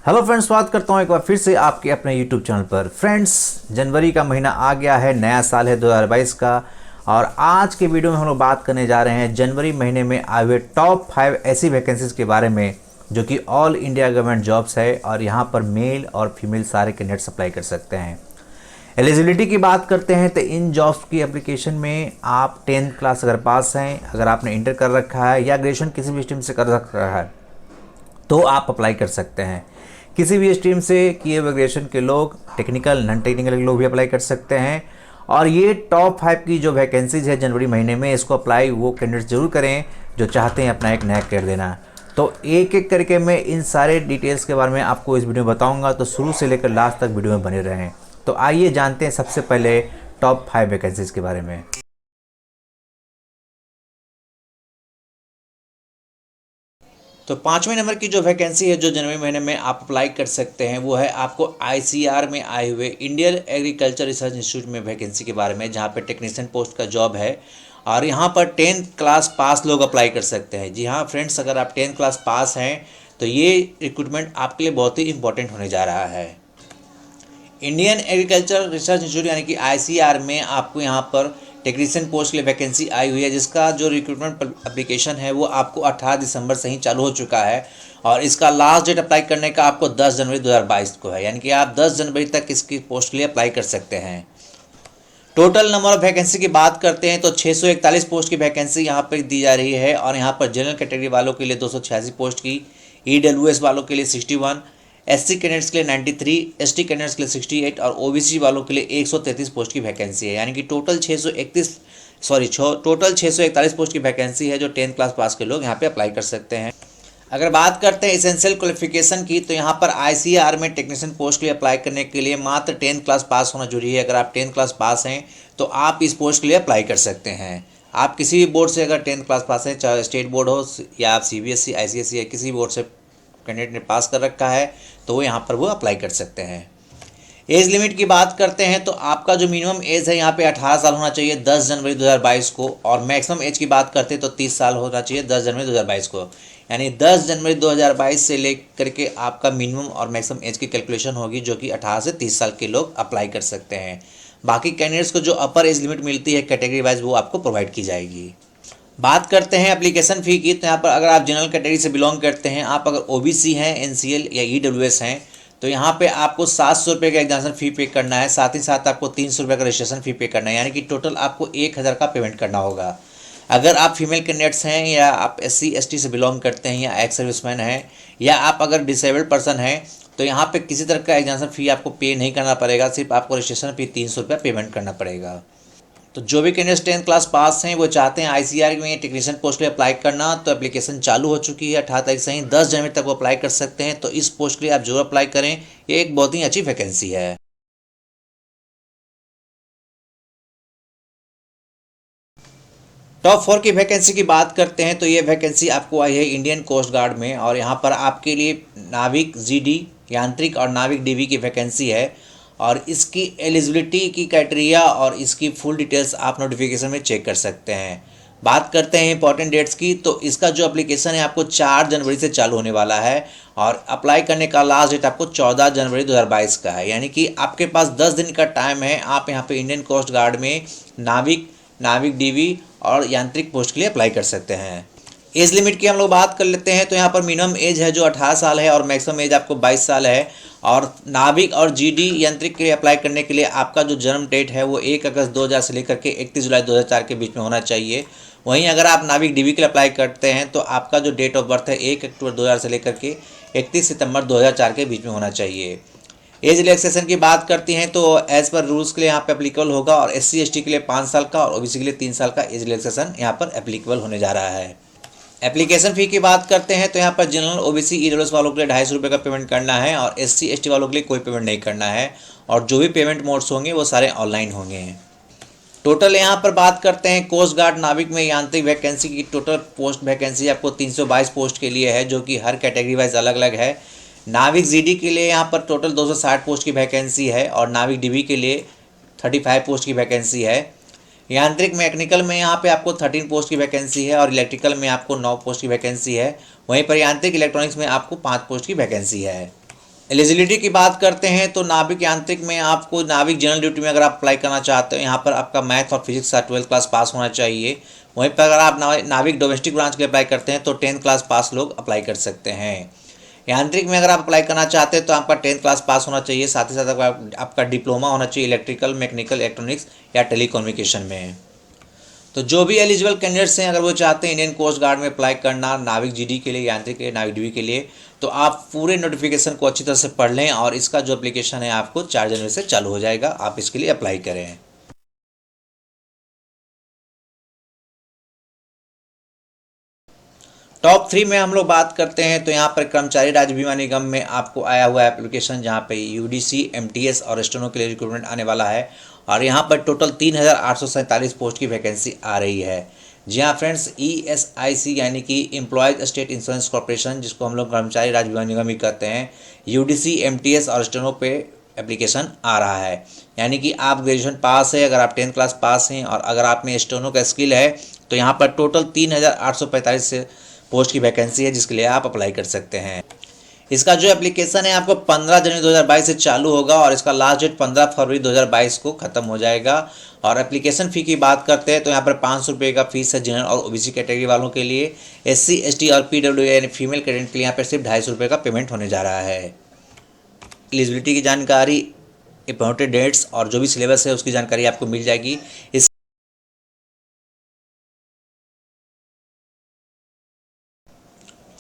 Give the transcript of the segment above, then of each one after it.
Hello friends, स्वागत करता हूं एक बार फिर से आपके अपने यूट्यूब चैनल पर। फ्रेंड्स, जनवरी का महीना आ गया है, नया साल है 2022 का। और आज के वीडियो में हम लोग बात करने जा रहे हैं जनवरी महीने में आए हुए टॉप 5 ऐसी वैकेंसीज के बारे में जो कि ऑल इंडिया गवर्नमेंट जॉब्स है और यहाँ पर मेल और फीमेल सारे कैंडिडेट्स अप्लाई कर सकते हैं। एलिजिबिलिटी की बात करते हैं तो इन जॉब्स की एप्लीकेशन में आप 10th क्लास अगर पास हैं, अगर आपने इंटर कर रखा है या ग्रेजुएशन किसी भी स्ट्रीम से कर रखा है तो आप अप्लाई कर सकते हैं। किसी भी स्ट्रीम से किए हुए ग्रेजुएशन के लोग, टेक्निकल नॉन टेक्निकल के लोग भी अप्लाई कर सकते हैं। और ये टॉप 5 की जो वैकेंसीज है जनवरी महीने में, इसको अप्लाई वो कैंडिडेट्स जरूर करें जो चाहते हैं अपना एक नया करियर देना। तो एक एक करके मैं इन सारे डिटेल्स के बारे में आपको इस वीडियो में बताऊंगा, तो शुरू से लेकर लास्ट तक वीडियो में बने रहें। तो आइए जानते हैं सबसे पहले टॉप 5 वैकेंसीज के बारे में। तो 5वें नंबर की जो वैकेंसी है जो जनवरी महीने में आप अप्लाई कर सकते हैं वो है आपको आईसीआर में आए हुए इंडियन एग्रीकल्चर रिसर्च इंस्टीट्यूट में वैकेंसी के बारे में, जहाँ पे टेक्नीशियन पोस्ट का जॉब है। और यहाँ पर 10th क्लास पास लोग अप्लाई कर सकते हैं। जी हाँ फ्रेंड्स, अगर आप 10th क्लास पास हैं तो ये रिक्रूटमेंट आपके लिए बहुत ही इंपॉर्टेंट होने जा रहा है। इंडियन एग्रीकल्चर रिसर्च इंस्टीट्यूट यानी कि आईसीआर में आपको यहाँ पर टेक्नीशियन पोस्ट के लिए वैकेंसी आई हुई है, जिसका जो रिक्रूटमेंट एप्लीकेशन है वो आपको 18 दिसंबर से ही चालू हो चुका है। और इसका लास्ट डेट अप्लाई करने का आपको 10 जनवरी 2022 को है, यानी कि आप 10 जनवरी तक इसकी पोस्ट के लिए अप्लाई कर सकते हैं। टोटल नंबर ऑफ वैकेंसी की बात करते हैं तो 641 पोस्ट की वैकेंसी यहाँ पर दी जा रही है। और यहाँ पर जनरल कैटेगरी वालों के लिए 286 पोस्ट की, ईडब्ल्यूएस वालों के लिए 61, एससी कैंडिडेट्स के लिए 93, एसटी कैंडिडेट्स के लिए 68 और ओबीसी वालों के लिए 133 पोस्ट की वैकेंसी है। यानी कि टोटल 641 पोस्ट की वैकेंसी है जो 10th क्लास पास के लोग यहाँ पे अप्लाई कर सकते हैं। अगर बात करते हैं एसेंशियल क्वालिफिकेशन की, तो यहाँ पर आईसीआर में टेक्नीशियन पोस्ट के लिए अप्लाई करने के लिए मात्र 10th क्लास पास होना जरूरी है। अगर आप 10th क्लास पास हैं तो आप इस पोस्ट के लिए अप्लाई कर सकते हैं। आप किसी भी बोर्ड से अगर 10th क्लास पास हैं, चाहे स्टेट बोर्ड हो या आप सीबीएसई, आईसीएसई या किसी बोर्ड से कैंडिडेट ने पास कर रखा है तो वो यहाँ पर वो अप्लाई कर सकते हैं। एज लिमिट की बात करते हैं तो आपका जो मिनिमम एज है यहाँ पे 18 साल होना चाहिए 10 जनवरी 2022 को। और मैक्सिमम एज की बात करते हैं तो 30 साल होना चाहिए 10 जनवरी 2022 को। यानी 10 जनवरी 2022 से लेकर के आपका मिनिमम और मैक्सिमम एज की कैलकुलेशन होगी, जो कि 18 से 30 साल के लोग अप्लाई कर सकते हैं। बाकी कैंडिडेट्स को जो अपर एज लिमिट मिलती है कैटेगरी वाइज वो आपको प्रोवाइड की जाएगी। बात करते हैं एप्लीकेशन फ़ी की, तो यहाँ पर अगर आप जनरल कैटेगरी से बिलोंग करते हैं, आप अगर ओबीसी हैं, एनसीएल या ईडब्ल्यूएस हैं, तो यहाँ पे आपको 700 रुपये का एग्जामिनेशन फ़ी पे करना है। साथ ही साथ आपको 300 रुपये का रजिस्ट्रेशन फ़ी पे करना है, यानी कि टोटल आपको 1000 का पेमेंट करना होगा। अगर आप फीमेल कैंडिडेट्स हैं या आप एससी एसटी से बिलोंग करते हैं या एक्स सर्विसमैन हैं या आप अगर डिसेबल्ड पर्सन हैं, तो यहाँ पे किसी तरह का एग्जामिनेशन फ़ी आपको पे नहीं करना पड़ेगा, सिर्फ आपको रजिस्ट्रेशन फ़ी 300 रुपये पेमेंट करना पड़ेगा। तो जो भी कैंडिडेट्स 10th क्लास पास हैं वो चाहते हैं आईसीआर में टेक्नीशियन पोस्ट के लिए अप्लाई करना, तो एप्लीकेशन चालू हो चुकी है 18 तारीख से ही, 10 जनवरी तक वो अप्लाई कर सकते हैं। तो इस पोस्ट के लिए आप जरूर अप्लाई करें, ये एक बहुत ही अच्छी वैकेंसी है। टॉप 4 की वैकेंसी की बात करते हैं तो ये वैकेंसी आपको आई है इंडियन कोस्ट गार्ड में। और यहाँ पर आपके लिए नाविक जीडी यांत्रिक और नाविक डीवी की वैकेंसी है। और इसकी एलिजिबिलिटी की क्राइटेरिया और इसकी फुल डिटेल्स आप नोटिफिकेशन में चेक कर सकते हैं। बात करते हैं इंपॉर्टेंट डेट्स की, तो इसका जो एप्लीकेशन है आपको 4 जनवरी से चालू होने वाला है और अप्लाई करने का लास्ट डेट आपको 14 जनवरी 2022 का है। यानी कि आपके पास 10 दिन का टाइम है। आप यहाँ पे इंडियन कोस्ट गार्ड में नाविक डीवी और यांत्रिक पोस्ट के लिए अप्लाई कर सकते हैं। एज लिमिट की हम लोग बात कर लेते हैं तो यहाँ पर मिनिमम एज है जो 18 साल है और मैक्सिमम एज आपको 22 साल है। और नाविक और जीडी यांत्रिक के लिए अप्लाई करने के लिए आपका जो जन्म डेट है वो 1 अगस्त 2000 से लेकर के 31 जुलाई 2004 के बीच में होना चाहिए। वहीं अगर आप नाविक डीवी के लिए अप्लाई करते हैं तो आपका जो डेट ऑफ बर्थ है 1 अक्टूबर 2000 से लेकर के 31 सितंबर 2004 के बीच में होना चाहिए। एज रिलैक्सेशन की बात करती हैं तो एज पर रूल्स के लिए यहाँ पे एप्लीकेबल होगा। और एससी एसटी के लिए 5 साल का और ओबीसी के लिए 3 साल का एज रिलैक्सेशन यहाँ पर एप्लीकेबल होने जा रहा है। एप्लीकेशन फ़ी की बात करते हैं तो यहाँ पर जनरल ओबीसी ईडब्ल्यूएस वालों के लिए 250 रुपये का पेमेंट करना है और एससी एसटी वालों के लिए कोई पेमेंट नहीं करना है। और जो भी पेमेंट मोड्स होंगे वो सारे ऑनलाइन होंगे। टोटल यहाँ पर बात करते हैं कोस्ट गार्ड नाविक में यांत्रिक वैकेंसी की, टोटल पोस्ट वैकेंसी आपको 322 पोस्ट के लिए है, जो कि हर कैटेगरी वाइज अलग अलग है। नाविक जीडी के लिए यहाँ पर टोटल 260 पोस्ट की वैकेंसी है और नाविक डीवी के लिए 35 पोस्ट की वैकेंसी है। यांत्रिक मैकेनिकल में यहाँ पे आपको 13 पोस्ट की वैकेंसी है और इलेक्ट्रिकल में आपको 9 पोस्ट की वैकेंसी है। वहीं पर यांत्रिक इलेक्ट्रॉनिक्स में आपको 5 पोस्ट की वैकेंसी है। एलिजिबिलिटी की बात करते हैं तो नाविक यांत्रिक में आपको नाविक जनरल ड्यूटी में अगर आप अप्लाई करना चाहते हो, यहाँ पर आपका मैथ और फिजिक्स का 12th क्लास पास होना चाहिए। वहीं पर अगर आप नाविक डोमेस्टिक ब्रांच के लिए अप्लाई करते हैं तो 10th क्लास पास लोग अप्लाई कर सकते हैं। यांत्रिक में अगर आप अप्लाई करना चाहते हैं तो आपका 10th क्लास पास होना चाहिए, साथ ही साथ आपका डिप्लोमा होना चाहिए इलेक्ट्रिकल, मैकेनिकल, इलेक्ट्रॉनिक्स या टेलीकम्युनिकेशन में। तो जो भी एलिजिबल कैंडिडेट्स हैं, अगर वो चाहते हैं इंडियन कोस्ट गार्ड में अप्लाई करना नाविक जीडी के लिए, यांत्रिक के लिए, नाविक डीवी के लिए, तो आप पूरे नोटिफिकेशन को अच्छी तरह से पढ़ लें और इसका जो एप्लीकेशन है आपको 4 जनवरी से चालू हो जाएगा, आप इसके लिए अप्लाई करें। टॉप 3 में हम लोग बात करते हैं तो यहाँ पर कर्मचारी राज्य बीमा निगम में आपको आया हुआ एप्लीकेशन, जहाँ पे यूडीसी, एमटीएस और स्टेनो के लिए रिक्रूटमेंट आने वाला है और यहाँ पर टोटल 3847 पोस्ट की वैकेंसी आ रही है। जी हाँ फ्रेंड्स, ESIC यानी कि एम्प्लॉयज स्टेट इंश्योरेंस कॉर्पोरेशन, जिसको हम लोग कर्मचारी राज्य बीमा निगम ही कहते हैं, यूडीसी, एमटीएस और स्टेनो पे एप्लीकेशन आ रहा है। यानी कि आप ग्रेजुएशन पास है, अगर आप 10th क्लास पास हैं और अगर आप में स्टेनो का स्किल है तो यहाँ पर टोटल 3845 से पोस्ट की वैकेंसी है, जिसके लिए आप अप्लाई कर सकते हैं। इसका जो एप्लीकेशन है आपको 15 जनवरी 2022 से चालू होगा और इसका लास्ट डेट 15 फरवरी 2022 को ख़त्म हो जाएगा। और एप्लीकेशन फ़ी की बात करते हैं तो यहाँ पर 500 रुपये का फीस है जनरल और ओबीसी कैटेगरी वालों के लिए। SC, ST और PWD यानी फीमेल कैंडिडेट के लिए यहाँ पर सिर्फ 250 रुपये का पेमेंट होने जा रहा है। एलिजिबिलिटी की जानकारी, अपॉइंटेड डेट्स और जो भी सिलेबस है उसकी जानकारी आपको मिल जाएगी। इस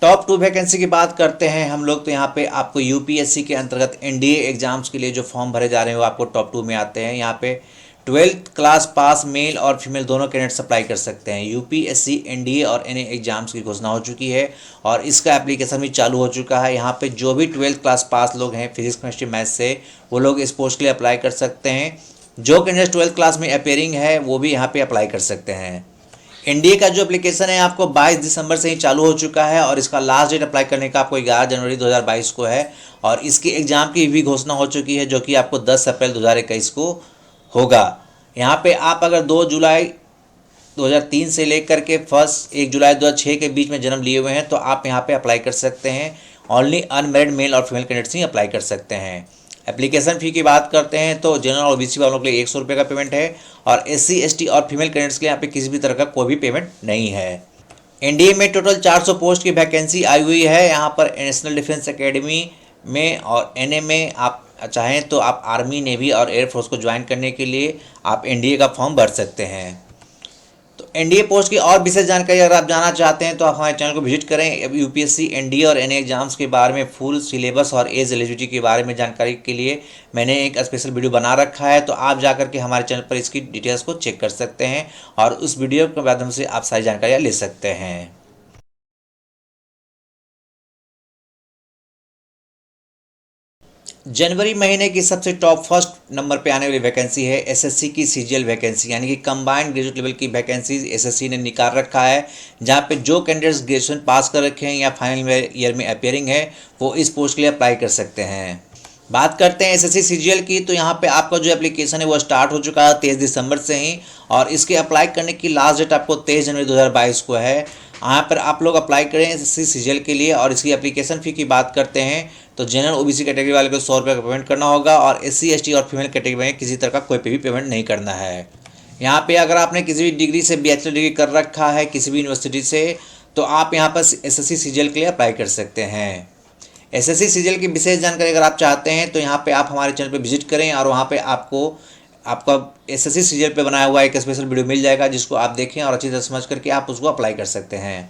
टॉप 2 वैकेंसी की बात करते हैं हम लोग तो यहाँ पे आपको यूपीएससी के अंतर्गत एनडीए एग्जाम्स के लिए जो फॉर्म भरे जा रहे हैं वो आपको टॉप 2 में आते हैं। यहाँ पे 12th क्लास पास मेल और फीमेल दोनों कैंडिडेट्स अप्लाई कर सकते हैं। यूपीएससी, एनडीए और एनए एग्जाम्स की घोषणा हो चुकी है और इसका एप्लीकेशन भी चालू हो चुका है। यहाँ पे जो भी 12th क्लास पास लोग हैं फिजिक्स, केमिस्ट्री, मैथ से, वो लोग इस पोस्ट के लिए अप्लाई कर सकते हैं। जो कैंडिडेट 12th क्लास में अपेयरिंग है वो भी यहाँ पे अप्लाई कर सकते हैं। एनडीए का जो एप्लीकेशन है आपको 22 दिसंबर से ही चालू हो चुका है और इसका लास्ट डेट अप्लाई करने का आपको 11 जनवरी 2022 को है और इसकी एग्ज़ाम की भी घोषणा हो चुकी है, जो कि आपको 10 अप्रैल 2021 को होगा। यहाँ पे आप अगर 2 जुलाई 2003 से लेकर के 1 जुलाई 2006 के बीच में जन्म लिए हुए हैं तो आप यहाँ पे अप्लाई कर सकते हैं। ओनली अनमैरिड मेल और फीमेल कैंडिडेट्स ही अप्लाई कर सकते हैं। एप्लीकेशन फ़ी की बात करते हैं तो जनरल और ओबीसी वालों के लिए 100 रुपये का पेमेंट है और SC, ST और फीमेल कैंडिडेट्स के लिए यहाँ पे किसी भी तरह का कोई भी पेमेंट नहीं है। एनडीए में टोटल 400 पोस्ट की वैकेंसी आई हुई है। यहाँ पर नेशनल डिफेंस एकेडमी में और एनए में आप चाहें तो आप आर्मी, नेवी और एयरफोर्स को ज्वाइन करने के लिए आप एनडीए का फॉर्म भर सकते हैं। तो एनडीए पोस्ट की और विशेष जानकारी अगर आप जानना चाहते हैं तो आप हमारे चैनल को विजिट करें। यूपीएससी, एनडीए और एनए एग्जाम्स के बारे में फुल सिलेबस और एज एलिजिबिलिटी के बारे में जानकारी के लिए मैंने एक स्पेशल वीडियो बना रखा है, तो आप जाकर के हमारे चैनल पर इसकी डिटेल्स को चेक कर सकते हैं और उस वीडियो के माध्यम से आप सारी जानकारियाँ ले सकते हैं। जनवरी महीने की सबसे टॉप फर्स्ट नंबर पे आने वाली वैकेंसी है एसएससी की सीजीएल वैकेंसी, यानी कि कंबाइंड ग्रेजुएट लेवल की वैकेंसी एसएससी ने निकाल रखा है, जहां पे जो कैंडिडेट्स ग्रेजुएशन पास कर रखे हैं या फाइनल ईयर में अपेयरिंग है वो इस पोस्ट के लिए अप्लाई कर सकते हैं। बात करते हैं एसएससी सीजीएल की, तो यहाँ पे आपका जो एप्लीकेशन है वो स्टार्ट हो चुका है 23 दिसंबर से ही और इसके अप्लाई करने की लास्ट डेट आपको 23 जनवरी 2022 को है। यहाँ पर आप लोग अप्लाई करें एसएससी सीजीएल के लिए और इसकी एप्लीकेशन फ़ी की बात करते हैं तो जनरल ओबीसी कैटेगरी वाले को 100 रुपये का पेमेंट करना होगा और SC, ST और फीमेल कैटेगरी में किसी तरह का कोई भी पेमेंट नहीं करना है। यहाँ पे अगर आपने किसी भी डिग्री से बैचलर डिग्री कर रखा है किसी भी यूनिवर्सिटी से तो आप यहाँ पर एसएससी सीजीएल के लिए अप्लाई कर सकते हैं। एसएससी सीजीएल की विशेष जानकारी अगर आप चाहते हैं तो यहाँ पे आप हमारे चैनल पे विजिट करें और वहाँ पे आपको आपका एसएससी सीजीएल पे बनाया हुआ एक स्पेशल वीडियो मिल जाएगा, जिसको आप देखें और अच्छी तरह समझ करके आप उसको अप्लाई कर सकते हैं।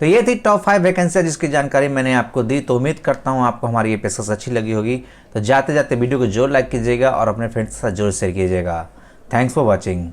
तो ये थी टॉप 5 वैकेंसियाँ जिसकी जानकारी मैंने आपको दी। तो उम्मीद करता हूँ आपको हमारी ये पेशकश अच्छी लगी होगी। तो जाते जाते वीडियो को जरूर लाइक कीजिएगा और अपने फ्रेंड्स के साथ जरूर शेयर कीजिएगा। Thanks for watching.